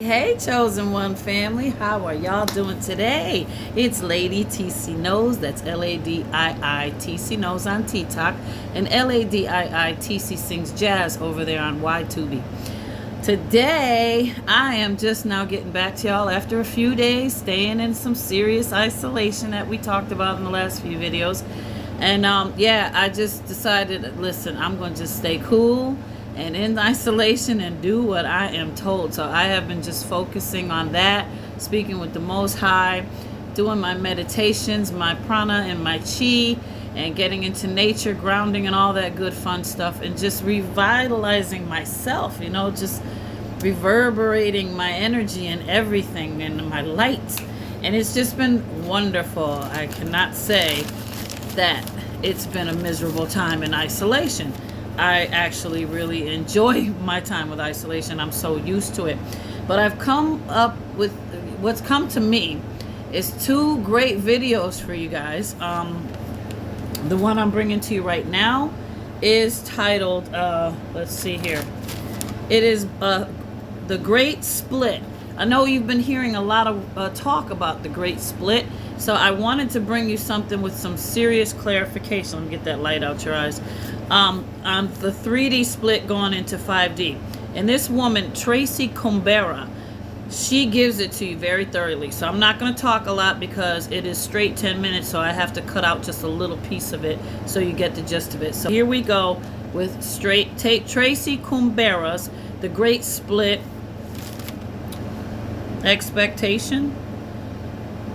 Hey, Chosen One family, how are y'all doing today? It's Lady TC Knows, that's LADIITC Knows on TikTok, and LADIITC Sings Jazz over there on YTubi. Today, I am just now getting back to y'all after a few days staying in some serious isolation that we talked about in the last few videos. And yeah, I just decided, listen, I'm going to just stay cool and in isolation and do what I am told. So I have been just focusing on that, speaking with the Most High, doing my meditations, my prana and my chi, and getting into nature, grounding and all that good fun stuff, and just revitalizing myself, just reverberating my energy and everything and my light. And it's just been wonderful. I cannot say that it's been a miserable time in isolation. I actually really enjoy my time with isolation. I'm so used to it. But I've come up with, what's come to me is two great videos for you guys. The one I'm bringing to you right now is titled, let's see here. It is The Great Split. I know you've been hearing a lot of talk about the Great Split, so I wanted to bring you something with some serious clarification. Let me get that light out your eyes. On the 3D split going into 5D. And this woman, Tracy Cumbera, she gives it to you very thoroughly. So I'm not going to talk a lot because it is straight 10 minutes, so I have to cut out just a little piece of it so you get the gist of it. So here we go with Tracy Cumbera's The Great Split. Expectation.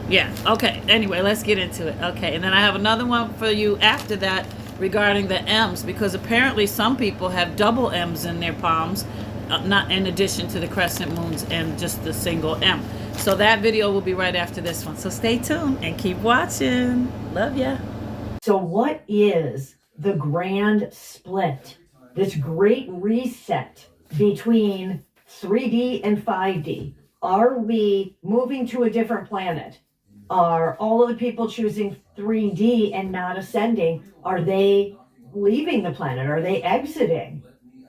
Yeah, okay. Anyway, let's get into it. Okay, and then I have another one for you after that regarding the M's, because apparently some people have double M's in their palms, not in addition to the crescent moons and just the single M. So that video will be right after this one. So stay tuned and keep watching. Love ya. So what is the grand split? This great reset between 3D and 5D. Are we moving to a different planet? Are all of the people choosing 3D and not ascending, are they leaving the planet? Are they exiting?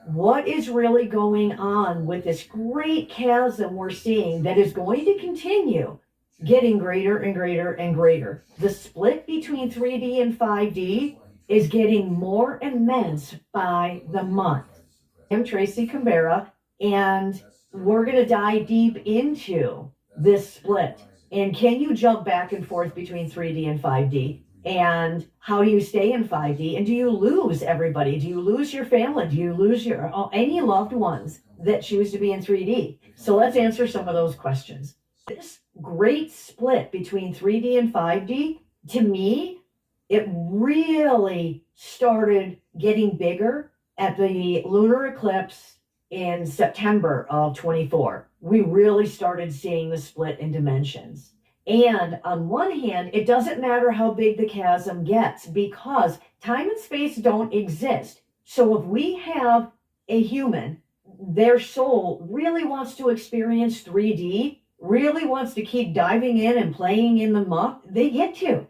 What is really going on with this great chasm we're seeing that is going to continue getting greater and greater and greater? The split between 3D and 5D is getting more immense by the month. I'm Tracy Cumbera, and we're going to dive deep into this split. And can you jump back and forth between 3D and 5D? And how do you stay in 5D? And do you lose everybody? Do you lose your family? Do you lose your any loved ones that choose to be in 3D? So let's answer some of those questions. This great split between 3D and 5D, to me, it really started getting bigger at the lunar eclipse in September of 24. We really started seeing the split in dimensions. And on one hand, it doesn't matter how big the chasm gets because time and space don't exist. So if we have a human, their soul really wants to experience 3D, really wants to keep diving in and playing in the muck, they get to.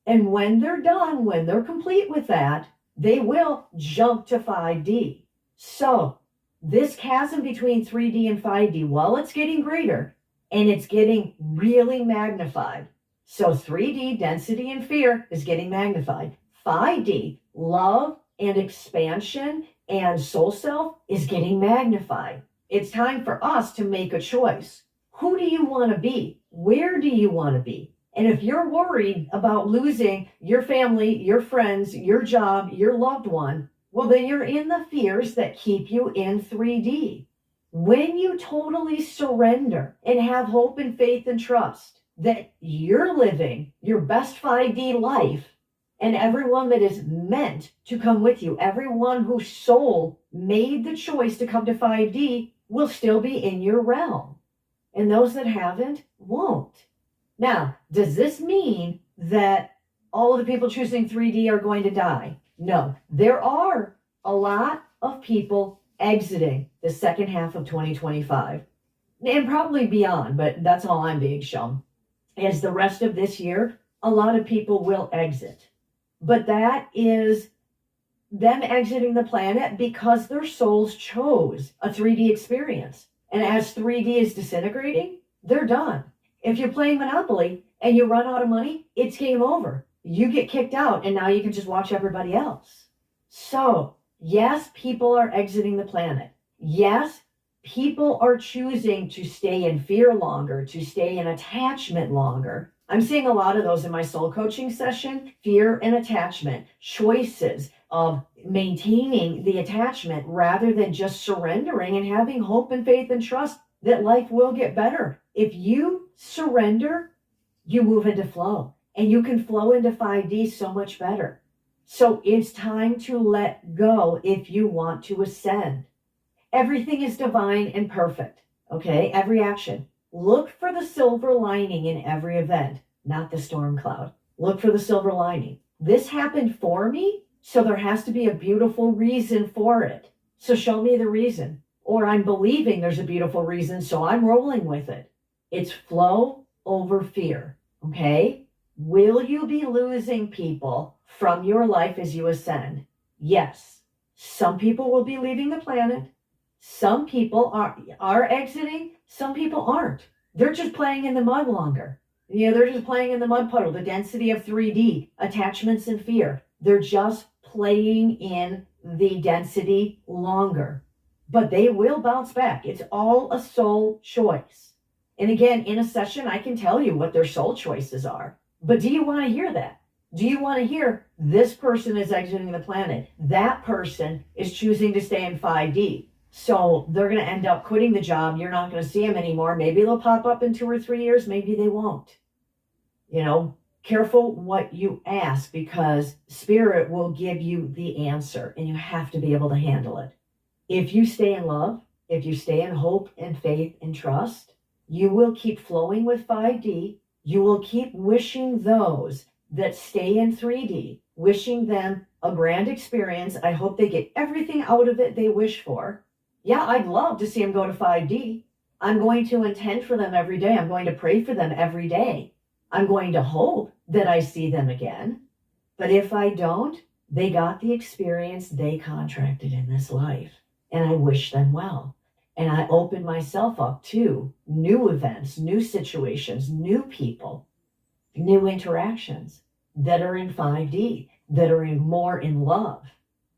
And when they're done, when they're complete with that, they will jump to 5D. So this chasm between 3D and 5D, while it's getting greater and it's getting really magnified. So 3D, density and fear, is getting magnified. 5D, love and expansion and soul self, is getting magnified. It's time for us to make a choice. Who do you want to be? Where do you want to be? And if you're worried about losing your family, your friends, your job, your loved one, well, then you're in the fears that keep you in 3D. When you totally surrender and have hope and faith and trust that you're living your best 5D life, and everyone that is meant to come with you, everyone whose soul made the choice to come to 5D, will still be in your realm. And those that haven't won't. Now, does this mean that all of the people choosing 3D are going to die? No, there are a lot of people exiting the second half of 2025 and probably beyond, but that's all I'm being shown. As the rest of this year, a lot of people will exit. But that is them exiting the planet because their souls chose a 3D experience. And as 3D is disintegrating, they're done. If you're playing Monopoly and you run out of money, it's game over. You get kicked out and now you can just watch everybody else. So, yes, people are exiting the planet. Yes, people are choosing to stay in fear longer, to stay in attachment longer. I'm seeing a lot of those in my soul coaching session, fear and attachment, choices of maintaining the attachment rather than just surrendering and having hope and faith and trust that life will get better. If you surrender, you move into flow and you can flow into 5D so much better. So it's time to let go if you want to ascend. Everything is divine and perfect, okay? Every action. Look for the silver lining in every event, not the storm cloud. Look for the silver lining. This happened for me, so there has to be a beautiful reason for it. So show me the reason. Or I'm believing there's a beautiful reason, so I'm rolling with it. It's flow over fear, okay? Will you be losing people from your life as you ascend? Yes. Some people will be leaving the planet. Some people are exiting. Some people aren't. They're just playing in the mud longer. They're just playing in the mud puddle, the density of 3D, attachments and fear. They're just playing in the density longer. But they will bounce back. It's all a soul choice. And again, in a session, I can tell you what their soul choices are. But do you want to hear that? Do you want to hear this person is exiting the planet? That person is choosing to stay in 5D. So they're going to end up quitting the job. You're not going to see them anymore. Maybe they'll pop up in 2 or 3 years. Maybe they won't. Careful what you ask because spirit will give you the answer and you have to be able to handle it. If you stay in love, if you stay in hope and faith and trust, you will keep flowing with 5D. You will keep wishing those that stay in 3D, wishing them a grand experience. I hope they get everything out of it they wish for. Yeah, I'd love to see them go to 5D. I'm going to intend for them every day. I'm going to pray for them every day. I'm going to hope that I see them again. But if I don't, they got the experience they contracted in this life. And I wish them well. And I open myself up to new events, new situations, new people, new interactions that are in 5D, that are more in love,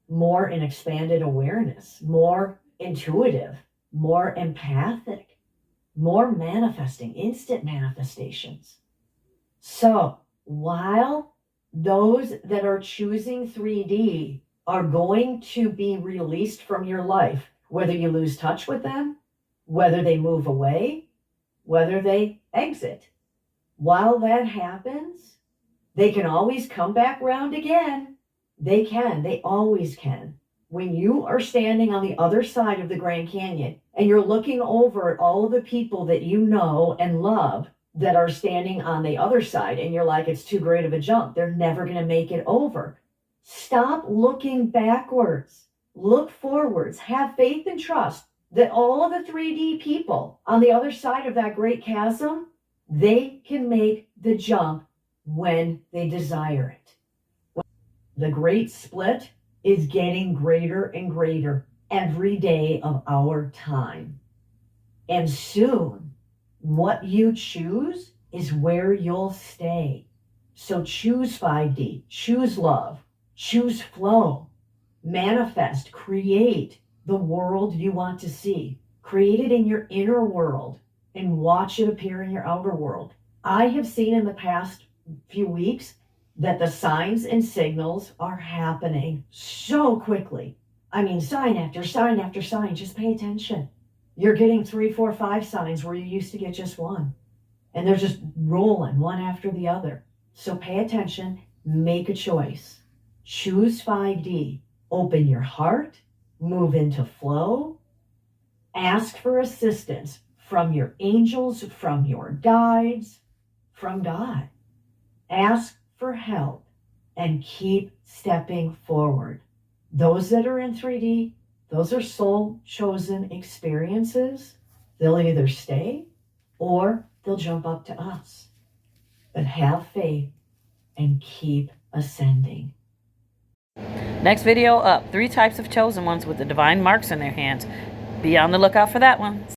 more in expanded awareness, more intuitive, more empathic, more manifesting, instant manifestations. So while those that are choosing 3D are going to be released from your life, whether you lose touch with them, whether they move away, whether they exit, while that happens, they can always come back round again. They always can. When you are standing on the other side of the Grand Canyon and you're looking over at all of the people that you know and love that are standing on the other side and you're like, it's too great of a jump. They're never going to make it over. Stop looking backwards. Look forwards. Have faith and trust that all of the 3D people on the other side of that great chasm, they can make the jump when they desire it. The great split is getting greater and greater every day of our time. And soon, what you choose is where you'll stay. So choose 5D, choose love, choose flow, manifest, create the world you want to see. Create it in your inner world and watch it appear in your outer world. I have seen in the past few weeks that the signs and signals are happening so quickly. I mean, sign after sign after sign. Just pay attention. You're getting 3, 4, 5 signs where you used to get just one. And they're just rolling one after the other. So pay attention, make a choice. Choose 5D. Open your heart, move into flow, ask for assistance from your angels, from your guides, from God. Ask for help and keep stepping forward. Those that are in 3D, those are soul-chosen experiences. They'll either stay or they'll jump up to us. But have faith and keep ascending. Next video up, 3 types of chosen ones with the divine marks in their hands. Be on the lookout for that one.